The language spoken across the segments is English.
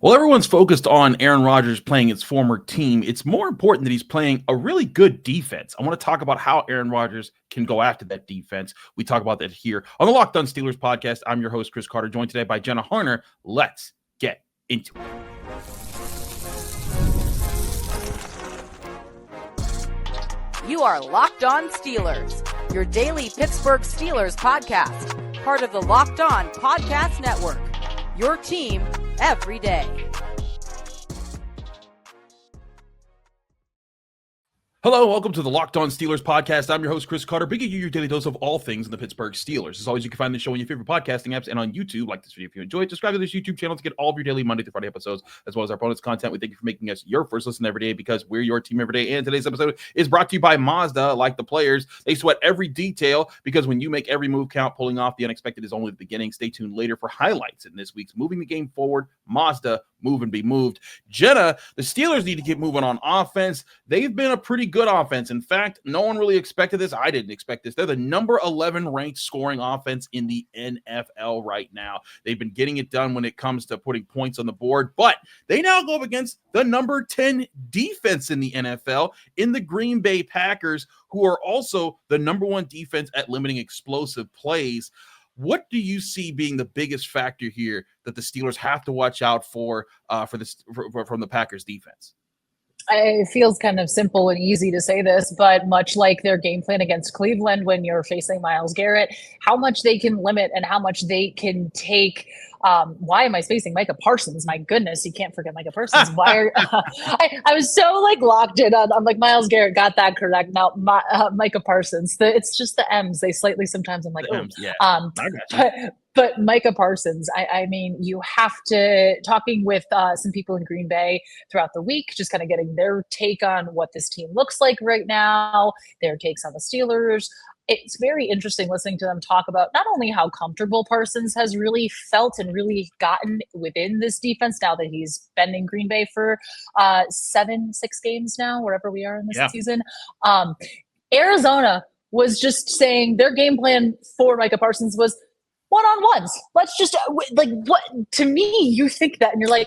While everyone's focused on Aaron Rodgers playing his former team, it's more important that he's playing a really good defense. I want to talk about how Aaron Rodgers can go after that defense. We talk about that here on the Locked On Steelers podcast. I'm your host, Chris Carter, joined today by Jenna Harner. Let's get into it. You are Locked On Steelers, your daily Pittsburgh Steelers podcast, part of the Locked On Podcast Network, your team every day. Hello, welcome to the Locked On Steelers podcast. I'm your host, Chris Carter, bringing you your daily dose of all things in the Pittsburgh Steelers. As always, you can find the show on your favorite podcasting apps and on YouTube. Like this video if you enjoyed. Subscribe to this YouTube channel to get all of your daily Monday through Friday episodes, as well as our bonus content. We thank you for making us your first listen every day because we're your team every day. And today's episode is brought to you by Mazda. Like the players, they sweat every detail because when you make every move count, pulling off the unexpected is only the beginning. Stay tuned later for highlights in this week's Moving the Game Forward. Mazda, move and be moved. Jenna, the Steelers need to get moving on offense. They've been a pretty good offense. In fact, no one really expected this. I didn't expect this. They're the number 11 ranked scoring offense in the NFL right now. They've been getting it done when it comes to putting points on the board, but they now go up against the number 10 defense in the NFL in the Green Bay Packers, who are also the number 1 defense at limiting explosive plays. What do you see being the biggest factor here that the Steelers have to watch out for from the Packers defense? It feels kind of simple and easy to say this, but much like their game plan against Cleveland when you're facing Myles Garrett, how much they can limit and how much they can take. Why am I spacing Micah Parsons? My goodness, you can't forget Micah Parsons. Why are I was so locked in on. I'm like, Myles Garrett got that correct. Now Micah Parsons. It's just the M's. They slightly sometimes. I'm like, oh, yeah. But Micah Parsons, I mean, you have to, talking with some people in Green Bay throughout the week, just kind of getting their take on what this team looks like right now, their takes on the Steelers. It's very interesting listening to them talk about not only how comfortable Parsons has really felt and really gotten within this defense now that he's been in Green Bay for 6 games now, wherever we are in this season. Arizona was just saying their game plan for Micah Parsons was one-on-ones. Let's just what to me, you think that and you're like,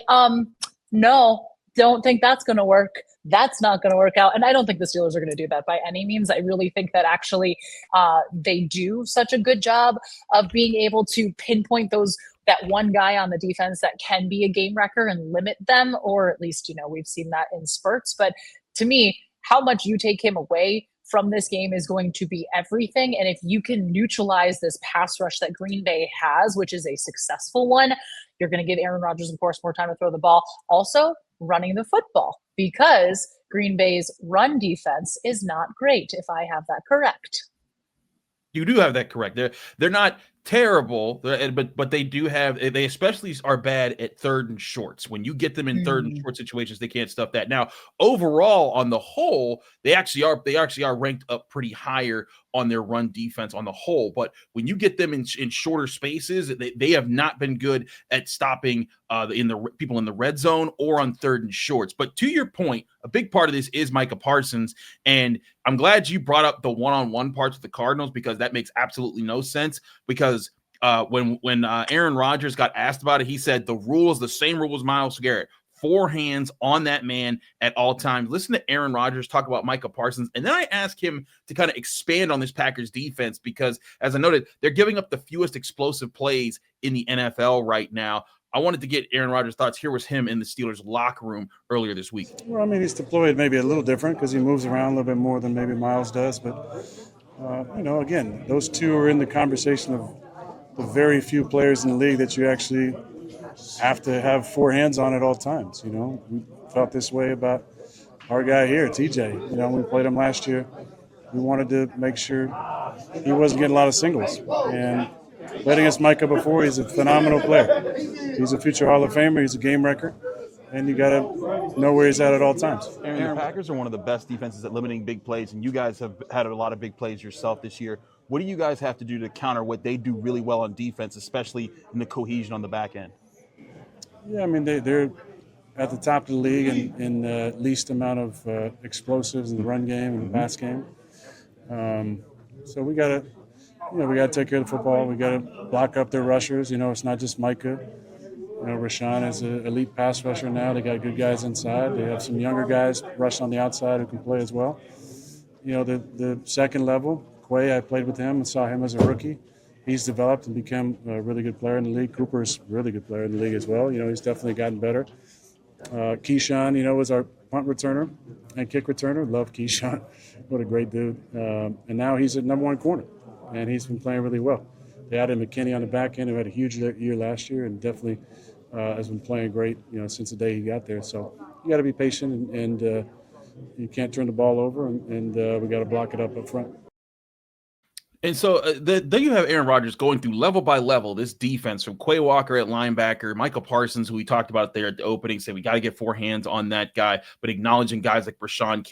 no, don't think that's going to work. That's not going to work out. And I don't think the Steelers are going to do that by any means. I really think that actually they do such a good job of being able to pinpoint that one guy on the defense that can be a game wrecker and limit them, or at least, we've seen that in spurts. But to me, how much you take him away from this game is going to be everything. And if you can neutralize this pass rush that Green Bay has, which is a successful one, you're going to give Aaron Rodgers, of course, more time to throw the ball. Also, running the football, because Green Bay's run defense is not great, if I have that correct. You do have that correct. They're not terrible, but they especially are bad at third and shorts. When you get them in third and short situations, they can't stuff that. Now, overall, on the whole, they actually are ranked up pretty higher on their run defense on the whole. But when you get them in shorter spaces, they have not been good at stopping people in the red zone or on third and shorts. But to your point, a big part of this is Micah Parsons, and I'm glad you brought up the one-on-one parts with the Cardinals, because that makes absolutely no sense. Because when Aaron Rodgers got asked about it, he said the same rule as Myles Garrett. 4 hands on that man at all times. Listen to Aaron Rodgers talk about Micah Parsons, and then I asked him to kind of expand on this Packers defense because, as I noted, they're giving up the fewest explosive plays in the NFL right now. I wanted to get Aaron Rodgers' thoughts. Here was him in the Steelers' locker room earlier this week. Well, I mean, he's deployed maybe a little different because he moves around a little bit more than maybe Myles does. But, again, those two are in the conversation of the very few players in the league that you actually have to have 4 hands on at all times. We felt this way about our guy here, TJ. When we played him last year, we wanted to make sure he wasn't getting a lot of singles. And played against Micah before. He's a phenomenal player. He's a future Hall of Famer. He's a game wrecker. And you got to know where he's at all times. Aaron, the Packers are one of the best defenses at limiting big plays, and you guys have had a lot of big plays yourself this year. What do you guys have to do to counter what they do really well on defense, especially in the cohesion on the back end? Yeah, I mean, they're at the top of the league in the least amount of explosives in the run game and the pass game. So we got to take care of the football. We got to block up their rushers. It's not just Micah. Rashawn is an elite pass rusher now. They got good guys inside. They have some younger guys rush on the outside who can play as well. The second level, Quay, I played with him and saw him as a rookie. He's developed and become a really good player in the league. Cooper's a really good player in the league as well. He's definitely gotten better. Keyshawn, was our punt returner and kick returner. Love Keyshawn. What a great dude. And now he's at number one corner, and he's been playing really well. They added McKinney on the back end, who had a huge year last year and definitely has been playing great, since the day he got there. So you got to be patient, and you can't turn the ball over, and we got to block it up front. And so then you have Aaron Rodgers going through level by level this defense from Quay Walker at linebacker, Micah Parsons, who we talked about there at the opening, said we got to get 4 hands on that guy, but acknowledging guys like Rashawn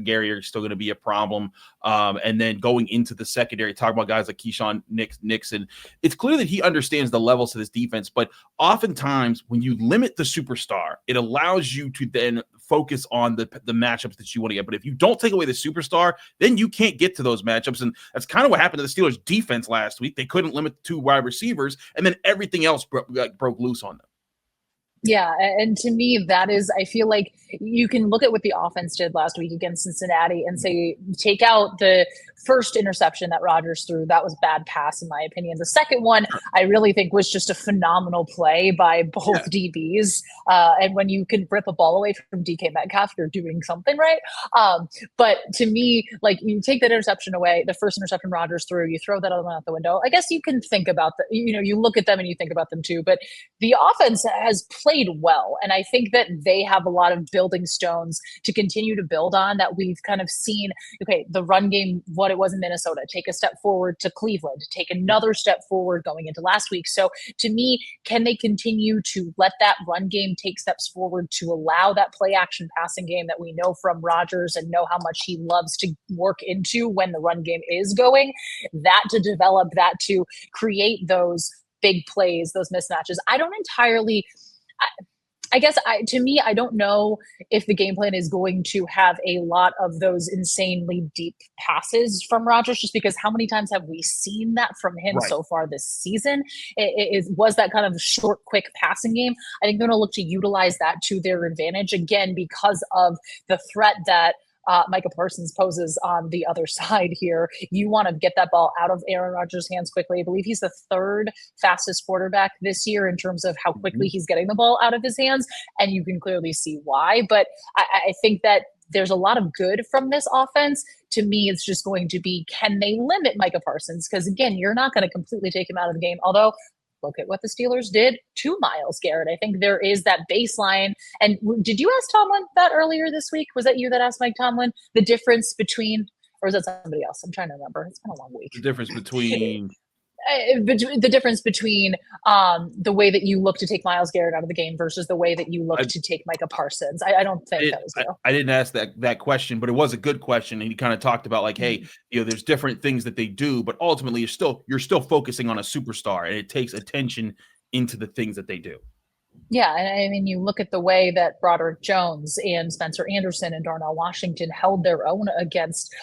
Gary are still going to be a problem. And then going into the secondary, talking about guys like Keyshawn Nixon. It's clear that he understands the levels of this defense, but oftentimes when you limit the superstar, it allows you to then focus on the matchups that you want to get. But if you don't take away the superstar, then you can't get to those matchups. And that's kind of what happened to the Steelers defense last week. They couldn't limit the 2 wide receivers, and then everything else broke loose on them. Yeah, and to me, that is, I feel like you can look at what the offense did last week against Cincinnati and say, take out the first interception that Rodgers threw. That was bad pass, in my opinion. The second one, I really think, was just a phenomenal play by both DBs. And when you can rip a ball away from DK Metcalf, you're doing something right. But to me, like, you take that interception away, the first interception Rodgers threw, you throw that other one out the window. I guess you can think about you look at them and you think about them too. But the offense has played well. And I think that they have a lot of building stones to continue to build on that we've kind of seen. Okay, the run game, what it was in Minnesota, take a step forward to Cleveland, take another step forward going into last week. So to me, can they continue to let that run game take steps forward to allow that play action passing game that we know from Rodgers and know how much he loves to work into when the run game is going, that to develop, that to create those big plays, those mismatches. I don't entirely, I guess to me, I don't know if the game plan is going to have a lot of those insanely deep passes from Rodgers, just because how many times have we seen that from him so far this season? Was that kind of short, quick passing game. I think they're going to look to utilize that to their advantage, again, because of the threat that Micah Parsons poses on the other side here. You want to get that ball out of Aaron Rodgers' hands quickly. I believe he's the 3rd fastest quarterback this year in terms of how quickly he's getting the ball out of his hands, and you can clearly see why. But I think that there's a lot of good from this offense. To me, it's just going to be, can they limit Micah Parsons? Because, again, you're not going to completely take him out of the game, although look at what the Steelers did to Myles Garrett. I think there is that baseline. And did you ask Tomlin that earlier this week? Was that you that asked Mike Tomlin the difference between, or was that somebody else? I'm trying to remember. It's been a long week. The difference between the difference between the way that you look to take Myles Garrett out of the game versus the way that you look to take Micah Parsons. I don't think that was you. I didn't ask that question, but it was a good question. And he kind of talked about like, hey, there's different things that they do, but ultimately you're still focusing on a superstar, and it takes attention into the things that they do. Yeah, and I mean, you look at the way that Broderick Jones and Spencer Anderson and Darnell Washington held their own against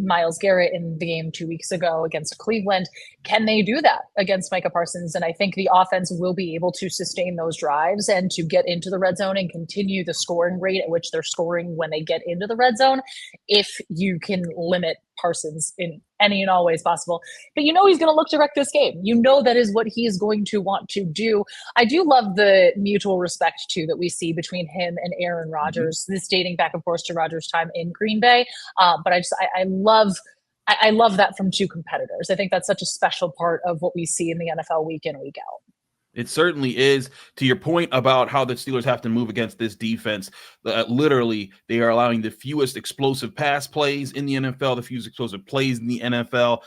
Myles Garrett in the game 2 weeks ago against Cleveland. Can they do that against Micah Parsons? And I think the offense will be able to sustain those drives and to get into the red zone and continue the scoring rate at which they're scoring when they get into the red zone, if you can limit Parsons in any and all ways possible. But he's going to look to wreck this game. That is what he is going to want to do. I do love the mutual respect, too, that we see between him and Aaron Rodgers. This dating back, of course, to Rodgers' time in Green Bay. But I love that from two competitors. I think that's such a special part of what we see in the NFL week in, week out. It certainly is. To your point about how the Steelers have to move against this defense, literally, they are allowing the fewest explosive pass plays in the NFL, the fewest explosive plays in the NFL.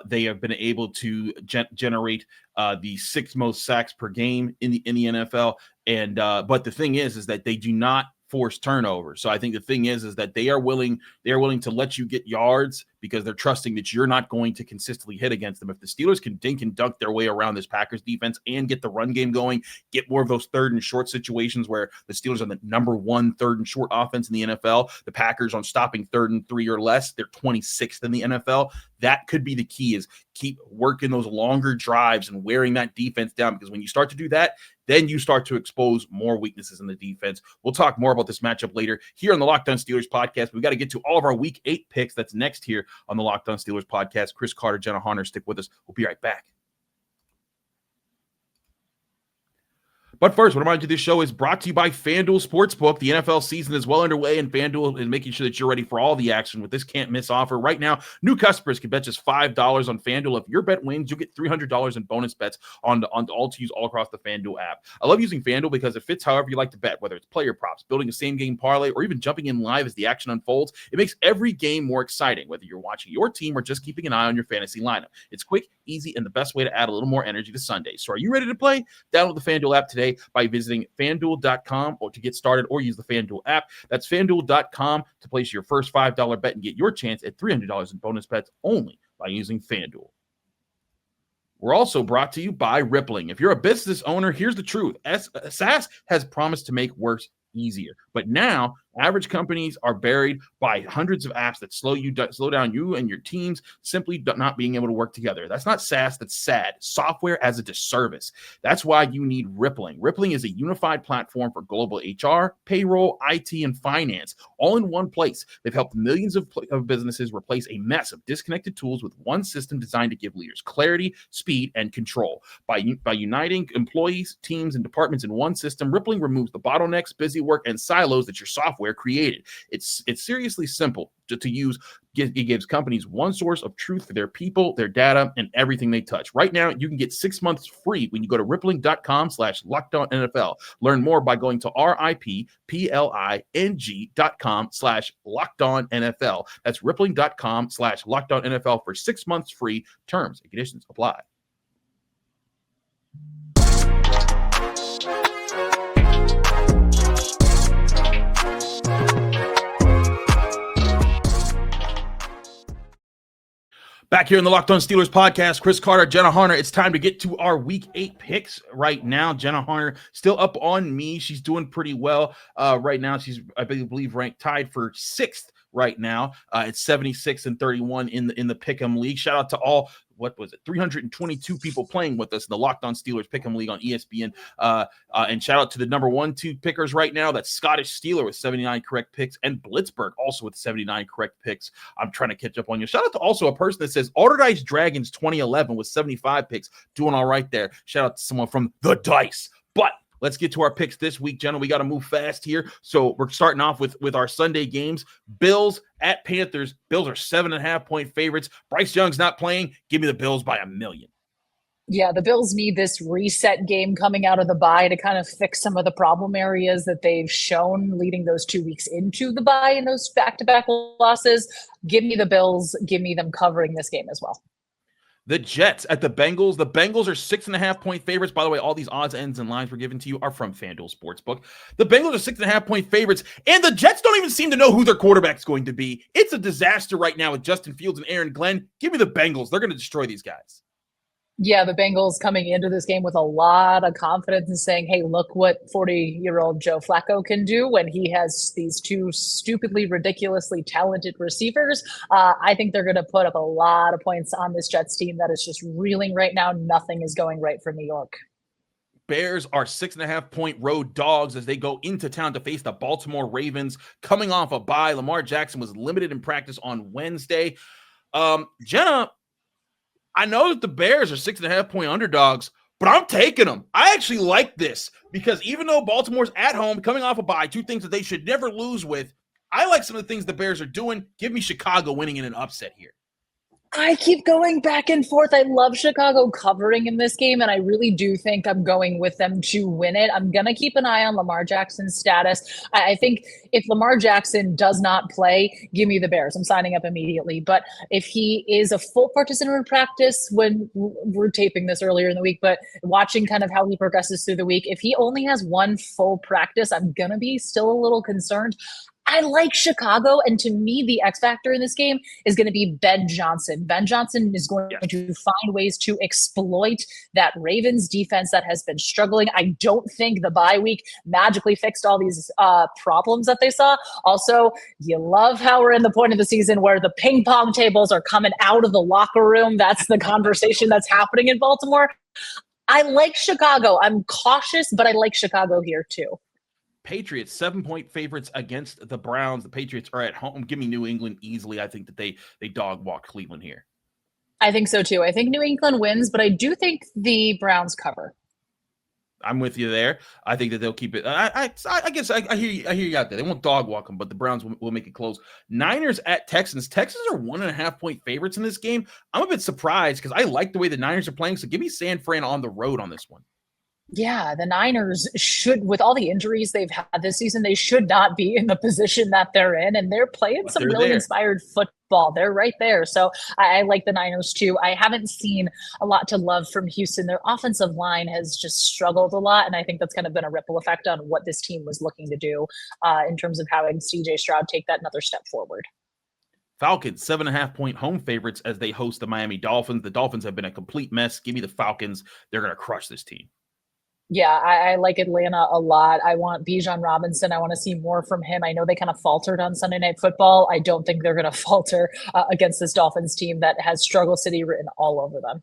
They have been able to generate the 6th most sacks per game in the NFL. And but the thing is that they do not force turnovers. So I think the thing is that they are willing to let you get yards because they're trusting that you're not going to consistently hit against them. If the Steelers can dink and dunk their way around this Packers defense and get the run game going, get more of those third and short situations where the Steelers are the number one third and short offense in the NFL, the Packers on stopping 3rd and 3 or less, they're 26th in the NFL. That could be the key, is keep working those longer drives and wearing that defense down, because when you start to do that, then you start to expose more weaknesses in the defense. We'll talk more about this matchup later here on the Locked On Steelers podcast. We've got to get to all of our Week 8 picks. That's next here on the Locked On Steelers podcast. Chris Carter, Jenna Harner, stick with us. We'll be right back. But first, what I remind you, this show is brought to you by FanDuel Sportsbook. The NFL season is well underway, and FanDuel is making sure that you're ready for all the action with this can't-miss offer. Right now, new customers can bet just $5 on FanDuel. If your bet wins, you'll get $300 in bonus bets on all to use all across the FanDuel app. I love using FanDuel because it fits however you like to bet, whether it's player props, building a same-game parlay, or even jumping in live as the action unfolds. It makes every game more exciting, whether you're watching your team or just keeping an eye on your fantasy lineup. It's quick, easy, and the best way to add a little more energy to Sunday. So are you ready to play? Download the FanDuel app today by visiting FanDuel.com or to get started, or use the FanDuel app. That's FanDuel.com to place your first $5 bet and get your chance at $300 in bonus bets only by using FanDuel. We're also brought to you by Rippling. If you're a business owner, here's the truth. SaaS has promised to make work easier, but now average companies are buried by hundreds of apps that slow down you and your teams simply not being able to work together. That's not SaaS, that's sad. Software as a disservice. That's why you need Rippling. Rippling is a unified platform for global HR, payroll, IT, and finance, all in one place. They've helped millions of businesses replace a mess of disconnected tools with one system designed to give leaders clarity, speed, and control. By uniting employees, teams, and departments in one system, Rippling removes the bottlenecks, busy work, and silos that your software created. It's seriously simple to use. It gives companies one source of truth for their people, their data, and everything they touch. Right now, you can get 6 months free when you go to rippling.com/lockedonnfl. Learn more by going to rippling.com/lockedonnfl. That's rippling.com/lockedonnfl for 6 months free. Terms and conditions apply. Back here in the Locked On Steelers podcast, Chris Carter, Jenna Harner. It's time to get to our Week 8 picks right now. Jenna Harner still up on me. She's doing pretty well right now. She's, I believe, ranked tied for 6th right now. It's 76-31 in the Pick'em League. Shout out to all, 322 people playing with us in the Locked On Steelers Pick'em League on ESPN. And shout out to the number 1-2 pickers right now. That's Scottish Steeler with 79 correct picks, and Blitzberg also with 79 correct picks. I'm trying to catch up on you. Shout out to also a person that says Alderdice Dragons 2011 with 75 picks. Doing all right there. Shout out to someone from the Dice. But let's get to our picks this week, Jenna. We got to move fast here. So we're starting off with our Sunday games. Bills at Panthers. Bills are 7.5-point favorites. Bryce Young's not playing. Give me the Bills by 1 million. Yeah, the Bills need this reset game coming out of the bye to kind of fix some of the problem areas that they've shown leading those 2 weeks into the bye and those back-to-back losses. Give me the Bills. Give me them covering this game as well. The Jets at the Bengals. The Bengals are 6.5-point favorites. By the way, all these odds, ends, and lines we're given to you are from FanDuel Sportsbook. The Bengals are 6.5-point favorites, and the Jets don't even seem to know who their quarterback's going to be. It's a disaster right now with Justin Fields and Aaron Glenn. Give me the Bengals. They're going to destroy these guys. Yeah, the Bengals coming into this game with a lot of confidence and saying, hey, look what 40-year-old Joe Flacco can do when he has these two stupidly, ridiculously talented receivers. I think they're going to put up a lot of points on this Jets team that is just reeling right now. Nothing is going right for New York. Bears are 6.5-point road dogs as they go into town to face the Baltimore Ravens. Coming off a bye, Lamar Jackson was limited in practice on Wednesday. Jenna, I know that the Bears are 6.5-point underdogs, but I'm taking them. I actually like this because even though Baltimore's at home, coming off a bye, 2 things that they should never lose with, I like some of the things the Bears are doing. Give me Chicago winning in an upset here. I keep going back and forth. I love Chicago covering in this game, and I really do think I'm going with them to win it. I'm going to keep an eye on Lamar Jackson's status. I think if Lamar Jackson does not play, give me the Bears. I'm signing up immediately. But if he is a full participant in practice, when we're taping this earlier in the week, but watching kind of how he progresses through the week, if he only has 1 full practice, I'm going to be still a little concerned. I like Chicago, and to me, the X factor in this game is going to be Ben Johnson. Ben Johnson is going to find ways to exploit that Ravens defense that has been struggling. I don't think the bye week magically fixed all these problems that they saw. Also, you love how we're in the point of the season where the ping pong tables are coming out of the locker room. That's the conversation that's happening in Baltimore. I like Chicago. I'm cautious, but I like Chicago here too. Patriots 7-point favorites against the Browns. The Patriots are at home. Give me New England easily. I think that they dog walk Cleveland here. I think so too. I think New England wins, but I do think the Browns cover. I'm with you there. I think that they'll keep it. I guess I hear you out there. They won't dog walk them, but the Browns will make it close. Niners at Texans. Texans are 1.5-point favorites in this game. I'm a bit surprised because I like the way the Niners are playing. So give me San Fran on the road on this one. Yeah, the Niners should, with all the injuries they've had this season, they should not be in the position that they're in, and they're playing some really inspired football. They're right there. So I like the Niners too. I haven't seen a lot to love from Houston. Their offensive line has just struggled a lot, and I think that's kind of been a ripple effect on what this team was looking to do in terms of having C.J. Stroud take that another step forward. Falcons, 7.5-point home favorites as they host the Miami Dolphins. The Dolphins have been a complete mess. Give me the Falcons. They're going to crush this team. Yeah, I like Atlanta a lot. I want Bijan Robinson. I want to see more from him. I know they kind of faltered on Sunday Night Football. I don't think they're going to falter against this Dolphins team that has Struggle City written all over them.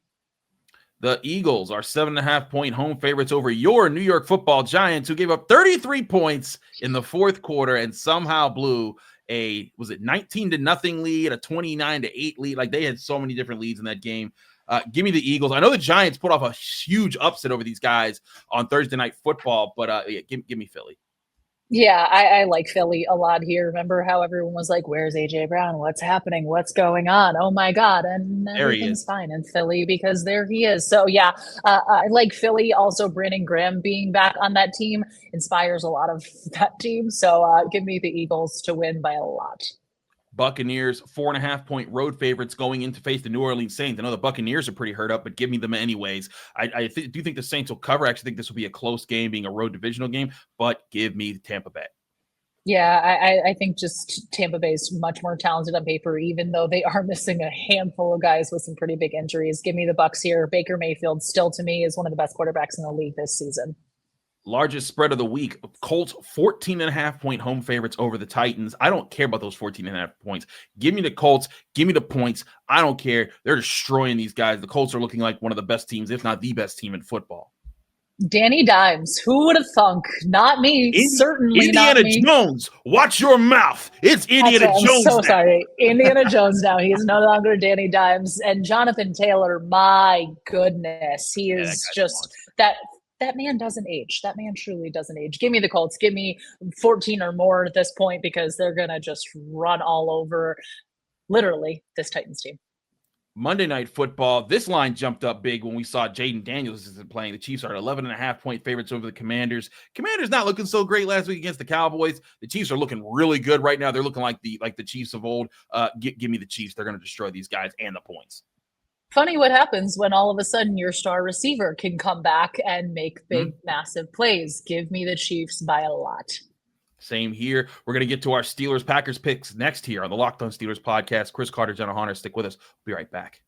The Eagles are 7.5-point home favorites over your New York Football Giants, who gave up 33 points in the fourth quarter and somehow blew a 19-0 lead, a 29-8 lead. Like, they had so many different leads in that game. Give me the Eagles. I know the Giants put off a huge upset over these guys on Thursday Night Football, but give me Philly. Yeah, I like Philly a lot here. Remember how everyone was like, where's A.J. Brown? What's happening? What's going on? Oh, my God. And everything's fine in Philly because there he is. So, yeah, I like Philly. Also, Brandon Graham being back on that team inspires a lot of that team. So give me the Eagles to win by a lot. Buccaneers, 4.5-point road favorites going in to face the New Orleans Saints. I know the Buccaneers are pretty hurt up, but give me them anyways. I do think the Saints will cover. I actually think this will be a close game, being a road divisional game, but give me Tampa Bay. Yeah, I think just Tampa Bay is much more talented on paper, even though they are missing a handful of guys with some pretty big injuries. Give me the Bucs here. Baker Mayfield still, to me, is one of the best quarterbacks in the league this season. Largest spread of the week, Colts 14.5-point home favorites over the Titans. I don't care about those 14.5 points. Give me the Colts. Give me the points. I don't care. They're destroying these guys. The Colts are looking like one of the best teams, if not the best team in football. Danny Dimes. Who would have thunk? Not me. Certainly Indiana not me. Jones. Watch your mouth. It's Indiana Jones. I'm so sorry. Indiana Jones now. He is no longer Danny Dimes. And Jonathan Taylor, my goodness. He is just that. That man doesn't age. That man truly doesn't age. Give me the Colts. Give me 14 or more at this point because they're going to just run all over, literally, this Titans team. Monday Night Football. This line jumped up big when we saw Jaden Daniels isn't playing. The Chiefs are 11.5-point favorites over the Commanders. Commanders not looking so great last week against the Cowboys. The Chiefs are looking really good right now. They're looking like the Chiefs of old. Give me the Chiefs. They're going to destroy these guys and the points. Funny what happens when all of a sudden your star receiver can come back and make big, massive plays. Give me the Chiefs by a lot. Same here. We're going to get to our Steelers-Packers picks next here on the Locked On Steelers podcast. Chris Carter, Jenna Harner, stick with us. We'll be right back.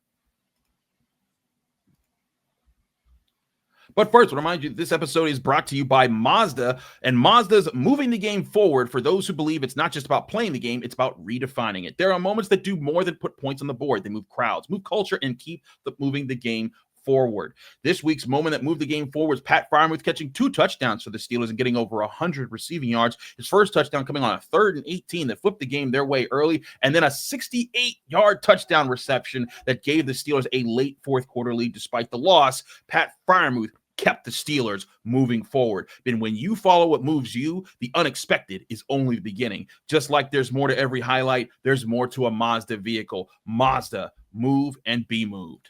But first, I want to remind you, this episode is brought to you by Mazda, and Mazda's moving the game forward for those who believe it's not just about playing the game, it's about redefining it. There are moments that do more than put points on the board. They move crowds, move culture, and keep moving the game forward. This week's moment that moved the game forward was Pat Freiermuth catching 2 touchdowns for the Steelers and getting over 100 receiving yards. His first touchdown coming on a 3rd and 18 that flipped the game their way early, and then a 68-yard touchdown reception that gave the Steelers a late fourth quarter lead despite the loss. Pat Freiermuth kept the Steelers moving forward. And when you follow what moves you, the unexpected is only the beginning. Just like there's more to every highlight, there's more to a Mazda vehicle. Mazda, move and be moved.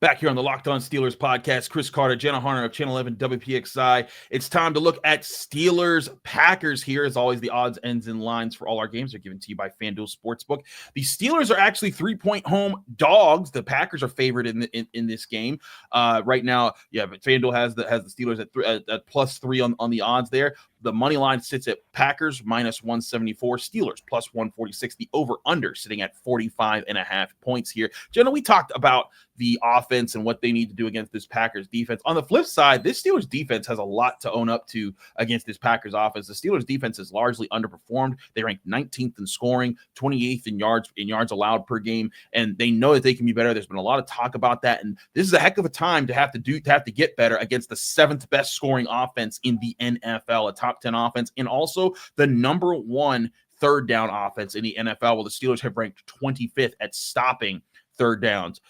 Back here on the Locked On Steelers podcast, Chris Carter, Jenna Harner of Channel 11 WPXI. It's time to look at Steelers Packers here. As always, the odds, ends, and lines for all our games are given to you by FanDuel Sportsbook. The Steelers are actually 3-point home dogs. The Packers are favored in this game right now. Yeah, but FanDuel has the Steelers at +3 on the odds there. The money line sits at Packers -174, Steelers +146. The over-under sitting at 45.5 points here. Jenna, we talked about the offense and what they need to do against this Packers defense. On the flip side, this Steelers defense has a lot to own up to against this Packers offense. The Steelers defense is largely underperformed. They ranked 19th in scoring, 28th in yards allowed per game, and they know that they can be better. There's been a lot of talk about that, and this is a heck of a time to have to get better against the 7th best scoring offense in the NFL, a top 10 offense, and also the number 1 third down offense in the NFL. Well, the Steelers have ranked 25th at stopping third downs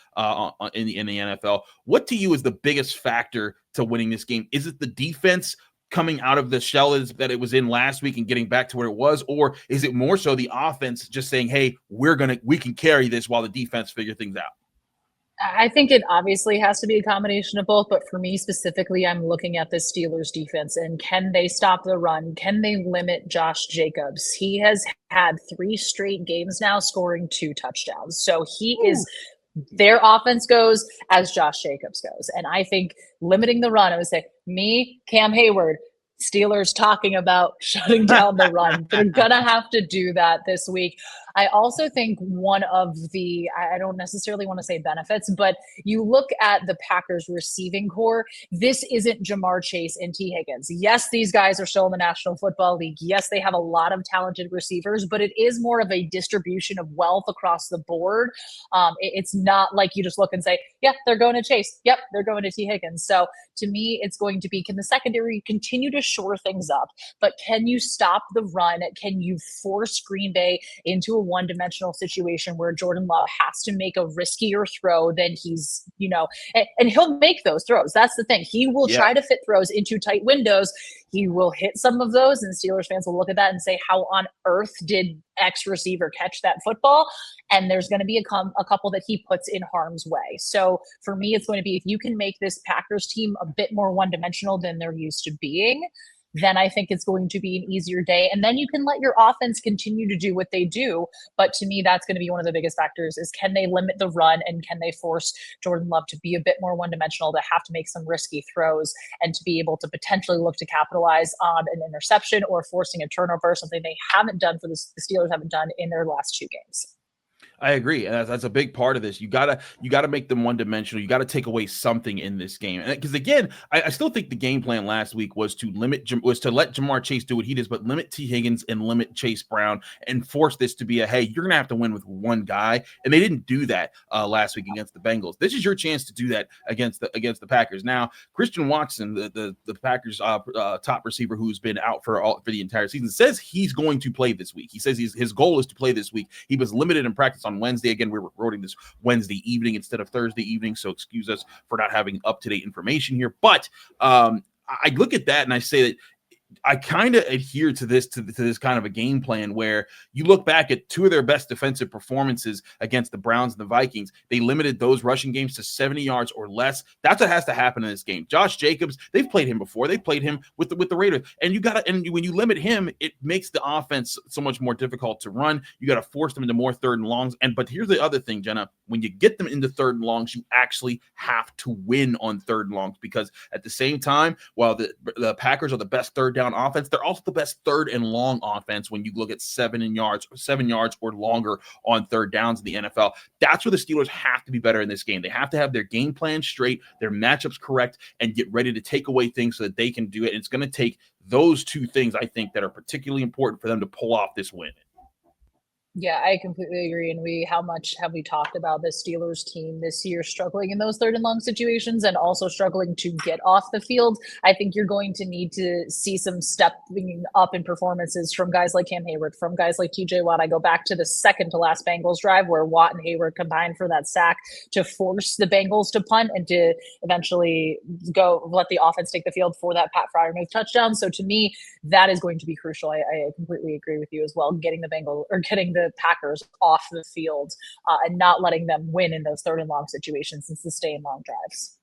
in the NFL. What to you is the biggest factor to winning this game? Is it the defense coming out of the shell that it was in last week and getting back to where it was, or is it more so the offense just saying, "Hey, we can carry this while the defense figure things out"? I think it obviously has to be a combination of both, but for me specifically, I'm looking at the Steelers defense and can they stop the run? Can they limit Josh Jacobs? He has had 3 straight games now scoring 2 touchdowns. So he is their offense goes as Josh Jacobs goes. And I think limiting the run, I would say me, Cam Hayward, Steelers talking about shutting down the run. They're going to have to do that this week. I also think one of the, I don't necessarily want to say benefits, but you look at the Packers receiving core, this isn't Jamar Chase and T. Higgins. Yes, these guys are still in the National Football League. Yes, they have a lot of talented receivers, but it is more of a distribution of wealth across the board. It's not like you just look and say, yeah, they're going to Chase. Yep, they're going to T. Higgins. So to me, it's going to be, can the secondary continue to shore things up, but can you stop the run? Can you force Green Bay into a one-dimensional situation where Jordan Love has to make a riskier throw than he's, and he'll make those throws. That's the thing. He will try to fit throws into tight windows. He will hit some of those, and Steelers fans will look at that and say, how on earth did X receiver catch that football? And there's going to be a couple that he puts in harm's way. So for me, it's going to be, if you can make this Packers team a bit more one-dimensional than they're used to being, then I think it's going to be an easier day. And then you can let your offense continue to do what they do. But to me, that's going to be one of the biggest factors is, can they limit the run and can they force Jordan Love to be a bit more one-dimensional, to have to make some risky throws and to be able to potentially look to capitalize on an interception or forcing a turnover, something they haven't done the Steelers haven't done in their last 2 games. I agree, and that's a big part of this. You gotta make them one-dimensional. You gotta take away something in this game, because again, I still think the game plan last week was to let Jamar Chase do what he does, but limit T. Higgins and limit Chase Brown, and force this to be hey, you're gonna have to win with one guy, and they didn't do that last week against the Bengals. This is your chance to do that against the Packers. Now, Christian Watson, the Packers top receiver who's been out for the entire season, says he's going to play this week. He says his goal is to play this week. He was limited in practice on Wednesday. Again, we're recording this Wednesday evening instead of Thursday evening, so excuse us for not having up-to-date information here. But I look at that and I say that I kind of adhere to this kind of a game plan where you look back at 2 of their best defensive performances against the Browns and the Vikings. They limited those rushing games to 70 yards or less. That's what has to happen in this game. Josh Jacobs, they've played him before. They played him with the Raiders, and when you limit him, it makes the offense so much more difficult to run. You got to force them into more third and longs. But here's the other thing, Jenna. When you get them into third and longs, you actually have to win on third and longs, because at the same time, while the Packers are the best third down offense, they're also the best third and long offense when you look at 7 yards or longer on third downs in the NFL. That's where the Steelers have to be better in this game. They have to have their game plan straight, their matchups correct, and get ready to take away things so that they can do it. And it's going to take those 2 things, I think, that are particularly important for them to pull off this win. Yeah, I completely agree. And how much have we talked about the Steelers team this year struggling in those third and long situations and also struggling to get off the field? I think you're going to need to see some stepping up in performances from guys like Cam Hayward, from guys like TJ Watt. I go back to the second to last Bengals drive where Watt and Hayward combined for that sack to force the Bengals to punt and to eventually let the offense take the field for that Pat Freiermuth touchdown. So to me, that is going to be crucial. I completely agree with you as well. Getting the the Packers off the field and not letting them win in those third and long situations and sustain long drives.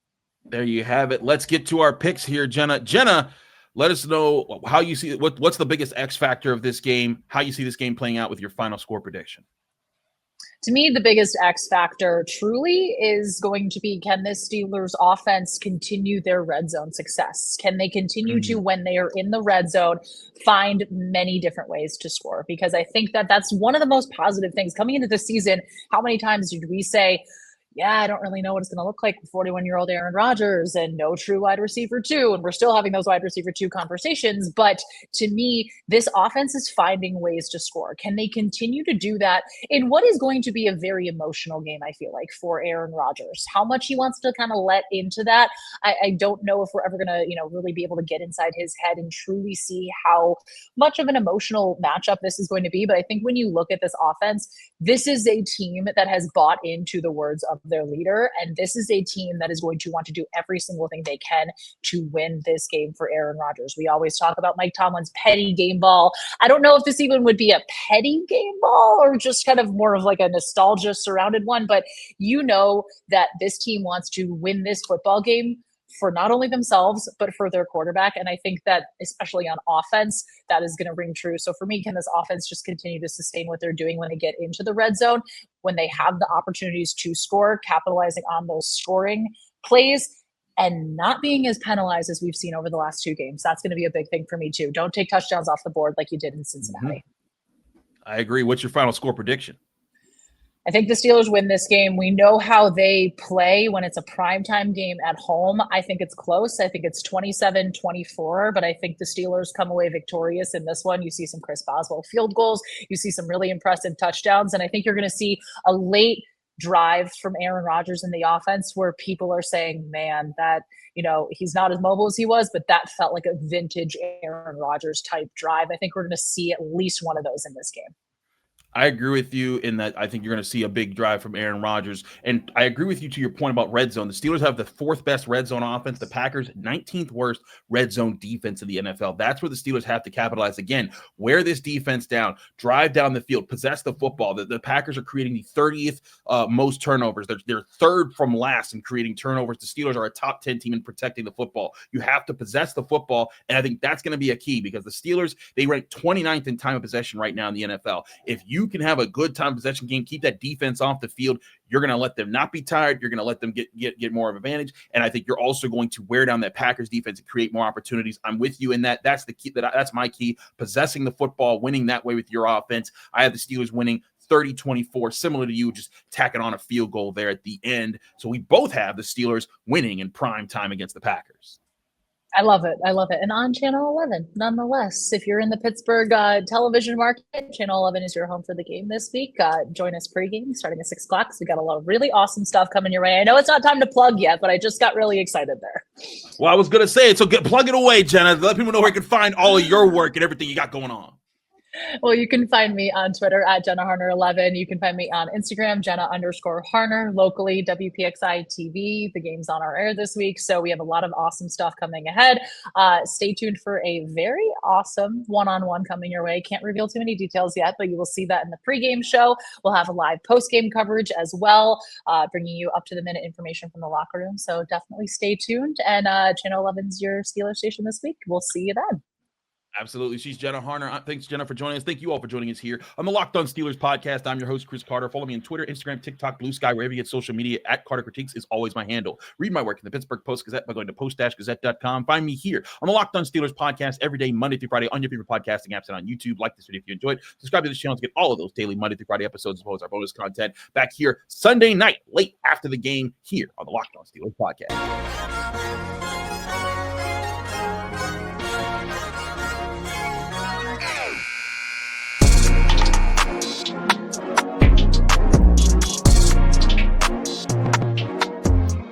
There you have it. Let's get to our picks here, Jenna. Jenna, let us know how you see what's the biggest X factor of this game, how you see this game playing out with your final score prediction. To me, the biggest X factor truly is going to be, can this Steelers offense continue their red zone success? Can they continue to, when they are in the red zone, find many different ways to score? Because I think that that's one of the most positive things coming into the season. How many times did we say, yeah, I don't really know what it's going to look like with 41-year-old Aaron Rodgers and no true wide receiver 2. And we're still having those wide receiver 2 conversations. But to me, this offense is finding ways to score. Can they continue to do that in what is going to be a very emotional game, I feel like, for Aaron Rodgers? How much he wants to kind of let into that, I don't know if we're ever going to, really be able to get inside his head and truly see how much of an emotional matchup this is going to be. But I think when you look at this offense, this is a team that has bought into the words of their leader. And this is a team that is going to want to do every single thing they can to win this game for Aaron Rodgers. We always talk about Mike Tomlin's petty game ball. I don't know if this even would be a petty game ball or just kind of more of like a nostalgia surrounded one, but you know that this team wants to win this football game for not only themselves, but for their quarterback. And I think that especially on offense, that is going to ring true. So for me, can this offense just continue to sustain what they're doing when they get into the red zone, when they have the opportunities to score, capitalizing on those scoring plays and not being as penalized as we've seen over the last 2 games? That's going to be a big thing for me too. Don't take touchdowns off the board like you did in Cincinnati. I agree. What's your final score prediction? I think the Steelers win this game. We know how they play when it's a primetime game at home. I think it's close. I think it's 27-24, but I think the Steelers come away victorious in this one. You see some Chris Boswell field goals. You see some really impressive touchdowns, and I think you're going to see a late drive from Aaron Rodgers in the offense where people are saying, man, that, he's not as mobile as he was, but that felt like a vintage Aaron Rodgers type drive. I think we're going to see at least one of those in this game. I agree with you in that I think you're going to see a big drive from Aaron Rodgers. And I agree with you to your point about red zone. The Steelers have the 4th best red zone offense. The Packers, 19th worst red zone defense in the NFL. That's where the Steelers have to capitalize. Again, wear this defense down, drive down the field, possess the football. The Packers are creating the 30th most turnovers. They're 3rd from last in creating turnovers. The Steelers are a top 10 team in protecting the football. You have to possess the football, and I think that's going to be a key because the Steelers, they rank 29th in time of possession right now in the NFL. If you can have a good time possession game, keep that defense off the field, you're going to let them not be tired. You're going to let them get more of an advantage. And I think you're also going to wear down that Packers defense and create more opportunities. I'm with you in that. That's the key. That's my key. Possessing the football, winning that way with your offense. I have the Steelers winning 30-24, similar to you, just tacking on a field goal there at the end. So we both have the Steelers winning in prime time against the Packers. I love it. And on Channel 11, nonetheless, if you're in the Pittsburgh television market, Channel 11 is your home for the game this week. Join us pregame starting at 6 o'clock. So we got a lot of really awesome stuff coming your way. I know it's not time to plug yet, but I just got really excited there. Well, I was going to say it. So plug it away, Jenna. Let people know where you can find all of your work and everything you got going on. Well, you can find me on Twitter at Jenna Harner 11. You can find me on Instagram, Jenna_Harner, locally, WPXI TV. The game's on our air this week, so we have a lot of awesome stuff coming ahead. Stay tuned for a very awesome one-on-one coming your way. Can't reveal too many details yet, but you will see that in the pregame show. We'll have a live postgame coverage as well, bringing you up-to-the-minute information from the locker room. So definitely stay tuned. And Channel 11's your Steelers station this week. We'll see you then. Absolutely. She's Jenna Harner. Thanks, Jenna, for joining us. Thank you all for joining us here on the Locked On Steelers podcast. I'm your host, Chris Carter. Follow me on Twitter, Instagram, TikTok, Blue Sky, wherever you get social media. At Carter Critiques is always my handle. Read my work in the Pittsburgh Post-Gazette by going to post-gazette.com. Find me here on the Locked On Steelers podcast every day, Monday through Friday on your favorite podcasting apps and on YouTube. Like this video if you enjoyed. Subscribe to this channel to get all of those daily Monday through Friday episodes as well as our bonus content back here Sunday night, late after the game here on the Locked On Steelers podcast.